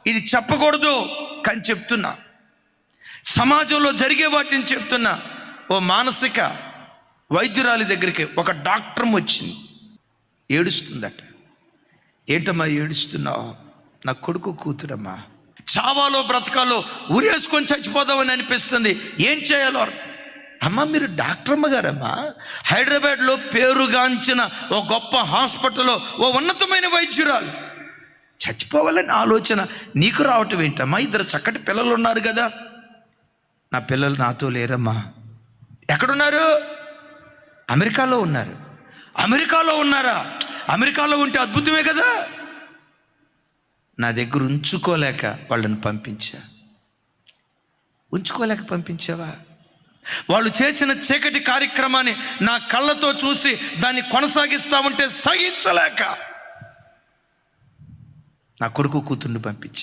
ఇది చెప్పకూడదు కానీ చెప్తున్నా, సమాజంలో జరిగే వాటిని చెప్తున్నా. ఓ మానసిక వైద్యురాలి దగ్గరికి ఒక డాక్టర్ వచ్చింది, ఏడుస్తుందట. ఏంటమ్మా ఏడుస్తున్నావు? నా కొడుకు కూతురమ్మా, చావాలో బ్రతకాలో ఉరేసుకొని చచ్చిపోదామని అనిపిస్తుంది, ఏం చేయాలో అర్థం. అమ్మ మీరు డాక్టర్ అమ్మ గారమ్మా, హైదరాబాద్లో పేరుగాంచిన ఓ గొప్ప హాస్పిటల్లో ఓ ఉన్నతమైన వైద్యురాలు, చచ్చిపోవాలని ఆలోచన నీకు రావటం ఏంటమ్మా? 2 చక్కటి పిల్లలు ఉన్నారు కదా. నా పిల్లలు నాతో లేరమ్మా. ఎక్కడున్నారు? అమెరికాలో ఉన్నారు. అమెరికాలో ఉన్నారా? అమెరికాలో ఉంటే అద్భుతమే కదా. నా దగ్గర ఉంచుకోలేక వాళ్ళని పంపించా. ఉంచుకోలేక పంపించావా? వాళ్ళు చేసిన చీకటి కార్యక్రమాన్ని నా కళ్ళతో చూసి దాన్ని కొనసాగిస్తా ఉంటే సహించలేక నా కొడుకు కూతుర్ని పంపించా.